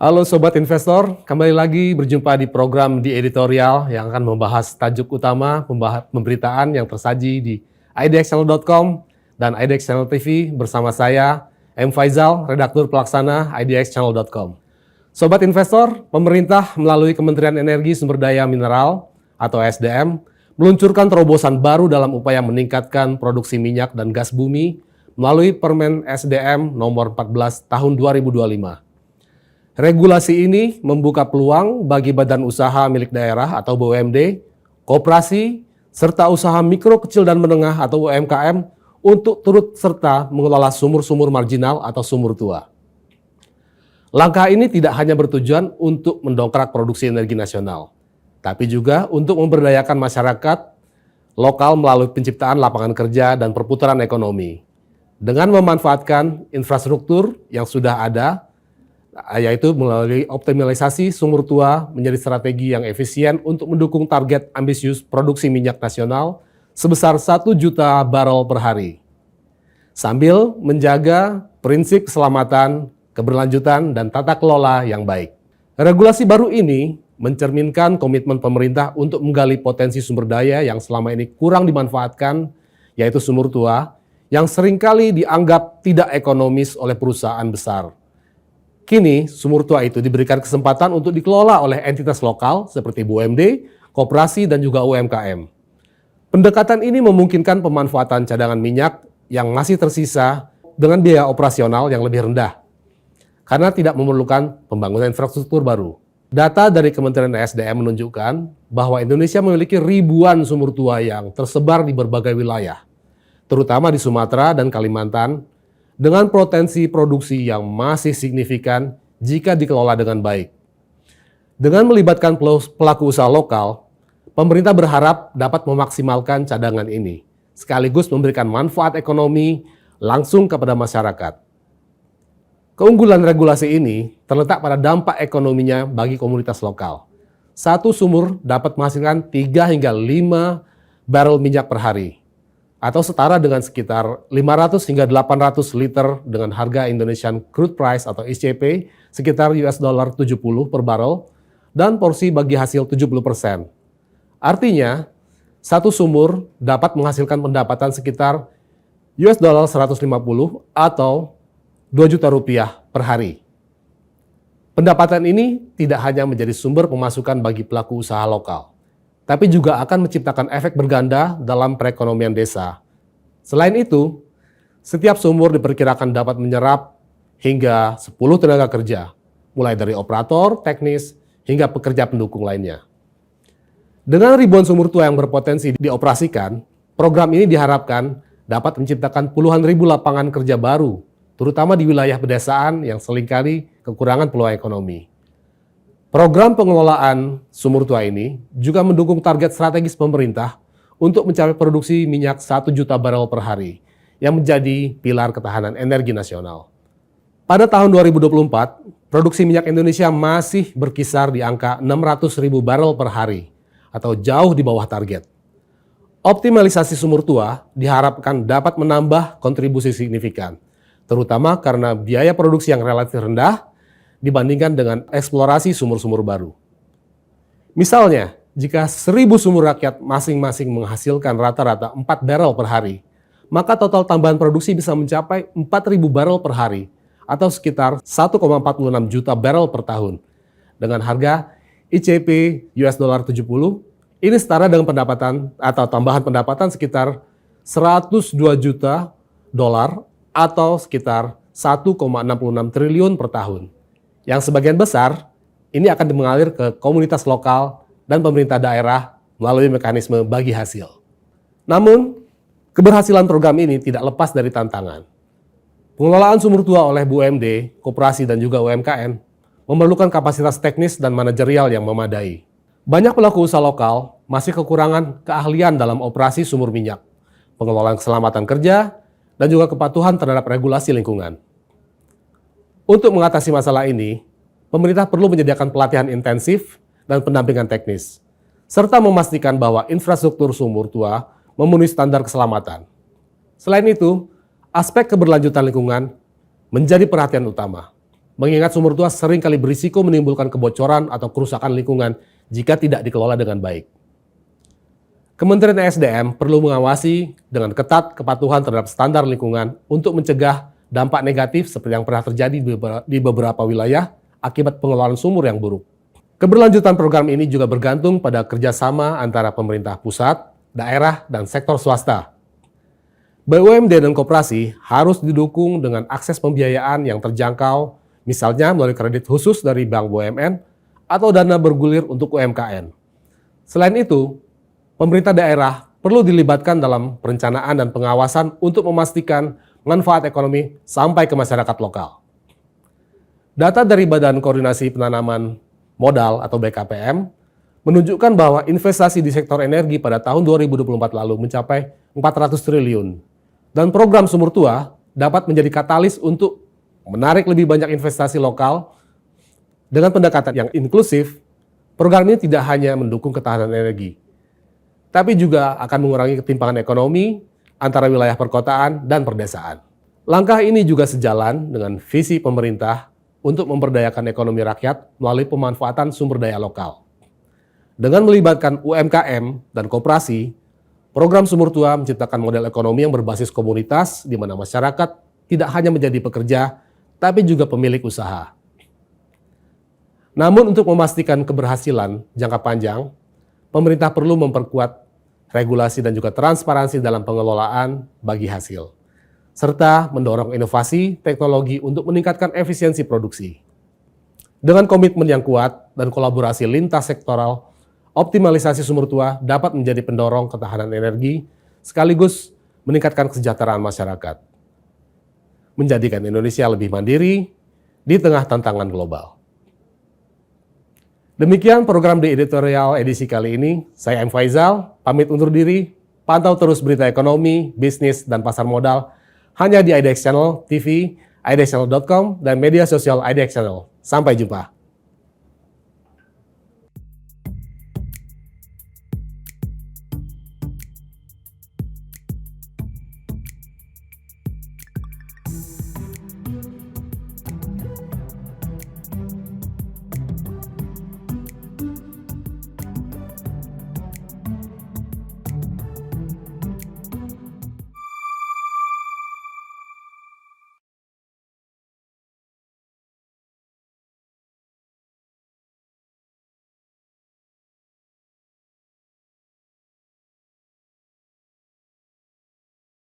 Halo Sobat Investor, kembali lagi berjumpa di program di editorial yang akan membahas tajuk utama pemberitaan yang tersaji di idxchannel.com dan IDX Channel TV bersama saya, M. Faizal, redaktur pelaksana idxchannel.com. Sobat Investor, pemerintah melalui Kementerian Energi Sumber Daya Mineral atau SDM meluncurkan terobosan baru dalam upaya meningkatkan produksi minyak dan gas bumi melalui Permen SDM nomor 14 tahun 2025. Regulasi ini membuka peluang bagi badan usaha milik daerah atau BUMD, koperasi, serta usaha mikro, kecil, dan menengah atau UMKM untuk turut serta mengelola sumur-sumur marginal atau sumur tua. Langkah ini tidak hanya bertujuan untuk mendongkrak produksi energi nasional, tapi juga untuk memberdayakan masyarakat lokal melalui penciptaan lapangan kerja dan perputaran ekonomi. Dengan memanfaatkan infrastruktur yang sudah ada, yaitu melalui optimalisasi sumur tua menjadi strategi yang efisien untuk mendukung target ambisius produksi minyak nasional sebesar 1 juta barel per hari, sambil menjaga prinsip keselamatan, keberlanjutan, dan tata kelola yang baik. Regulasi baru ini mencerminkan komitmen pemerintah untuk menggali potensi sumber daya yang selama ini kurang dimanfaatkan, yaitu sumur tua, yang seringkali dianggap tidak ekonomis oleh perusahaan besar. Kini, sumur tua itu diberikan kesempatan untuk dikelola oleh entitas lokal seperti BUMD, koperasi, dan juga UMKM. Pendekatan ini memungkinkan pemanfaatan cadangan minyak yang masih tersisa dengan biaya operasional yang lebih rendah, karena tidak memerlukan pembangunan infrastruktur baru. Data dari Kementerian SDM menunjukkan bahwa Indonesia memiliki ribuan sumur tua yang tersebar di berbagai wilayah, terutama di Sumatera dan Kalimantan, dengan potensi produksi yang masih signifikan jika dikelola dengan baik. Dengan melibatkan pelaku usaha lokal, pemerintah berharap dapat memaksimalkan cadangan ini, sekaligus memberikan manfaat ekonomi langsung kepada masyarakat. Keunggulan regulasi ini terletak pada dampak ekonominya bagi komunitas lokal. Satu sumur dapat menghasilkan 3 hingga 5 barel minyak per hari, atau setara dengan sekitar 500 hingga 800 liter dengan harga Indonesian Crude Price atau ICP sekitar $70 per barrel dan porsi bagi hasil 70%. Artinya, satu sumur dapat menghasilkan pendapatan sekitar $150 atau 2 juta rupiah per hari. Pendapatan ini tidak hanya menjadi sumber pemasukan bagi pelaku usaha lokal, tapi juga akan menciptakan efek berganda dalam perekonomian desa. Selain itu, setiap sumur diperkirakan dapat menyerap hingga 10 tenaga kerja, mulai dari operator, teknis, hingga pekerja pendukung lainnya. Dengan ribuan sumur tua yang berpotensi dioperasikan, program ini diharapkan dapat menciptakan puluhan ribu lapangan kerja baru, terutama di wilayah pedesaan yang seringkali kekurangan peluang ekonomi. Program pengelolaan sumur tua ini juga mendukung target strategis pemerintah untuk mencapai produksi minyak 1 juta barel per hari, yang menjadi pilar ketahanan energi nasional. Pada tahun 2024, produksi minyak Indonesia masih berkisar di angka 600.000 barel per hari, atau jauh di bawah target. Optimalisasi sumur tua diharapkan dapat menambah kontribusi signifikan, terutama karena biaya produksi yang relatif rendah dibandingkan dengan eksplorasi sumur-sumur baru. Misalnya, jika 1.000 sumur rakyat masing-masing menghasilkan rata-rata 4 barel per hari, maka total tambahan produksi bisa mencapai 4.000 barel per hari, atau sekitar 1,46 juta barel per tahun. Dengan harga ICP $70, ini setara dengan pendapatan atau tambahan pendapatan sekitar 102 juta dolar atau sekitar 1,66 triliun per tahun. Yang sebagian besar ini akan mengalir ke komunitas lokal dan pemerintah daerah melalui mekanisme bagi hasil. Namun, keberhasilan program ini tidak lepas dari tantangan. Pengelolaan sumur tua oleh BUMD, koperasi, dan juga UMKM memerlukan kapasitas teknis dan manajerial yang memadai. Banyak pelaku usaha lokal masih kekurangan keahlian dalam operasi sumur minyak, pengelolaan keselamatan kerja, dan juga kepatuhan terhadap regulasi lingkungan. Untuk mengatasi masalah ini, pemerintah perlu menyediakan pelatihan intensif dan pendampingan teknis, serta memastikan bahwa infrastruktur sumur tua memenuhi standar keselamatan. Selain itu, aspek keberlanjutan lingkungan menjadi perhatian utama. mengingat sumber tua seringkali berisiko menimbulkan kebocoran atau kerusakan lingkungan jika tidak dikelola dengan baik. Kementerian ESDM perlu mengawasi dengan ketat kepatuhan terhadap standar lingkungan untuk mencegah dampak negatif seperti yang pernah terjadi di beberapa wilayah akibat pengelolaan sumur yang buruk. Keberlanjutan program ini juga bergantung pada kerjasama antara pemerintah pusat, daerah, dan sektor swasta. BUMD dan koperasi harus didukung dengan akses pembiayaan yang terjangkau, misalnya melalui kredit khusus dari Bank BUMN atau dana bergulir untuk UMKM. Selain itu, pemerintah daerah perlu dilibatkan dalam perencanaan dan pengawasan untuk memastikan manfaat ekonomi sampai ke masyarakat lokal. Data dari Badan Koordinasi Penanaman Modal atau BKPM menunjukkan bahwa investasi di sektor energi pada tahun 2024 lalu mencapai 400 triliun. Dan program sumur tua dapat menjadi katalis untuk menarik lebih banyak investasi lokal. Dengan pendekatan yang inklusif, program ini tidak hanya mendukung ketahanan energi, tapi juga akan mengurangi ketimpangan ekonomi antara wilayah perkotaan dan perdesaan. Langkah ini juga sejalan dengan visi pemerintah untuk memberdayakan ekonomi rakyat melalui pemanfaatan sumber daya lokal. Dengan melibatkan UMKM dan koperasi, program Sumur Tua menciptakan model ekonomi yang berbasis komunitas di mana masyarakat tidak hanya menjadi pekerja, tapi juga pemilik usaha. Namun untuk memastikan keberhasilan jangka panjang, pemerintah perlu memperkuat regulasi dan juga transparansi dalam pengelolaan bagi hasil, serta mendorong inovasi teknologi untuk meningkatkan efisiensi produksi. Dengan komitmen yang kuat dan kolaborasi lintas sektoral, optimalisasi sumur tua dapat menjadi pendorong ketahanan energi sekaligus meningkatkan kesejahteraan masyarakat, menjadikan Indonesia lebih mandiri di tengah tantangan global. Demikian program di editorial edisi kali ini. Saya M. Faizal, pamit undur diri. Pantau terus berita ekonomi, bisnis, dan pasar modal hanya di IDX Channel TV, idxchannel.com, dan media sosial IDX Channel. Sampai jumpa.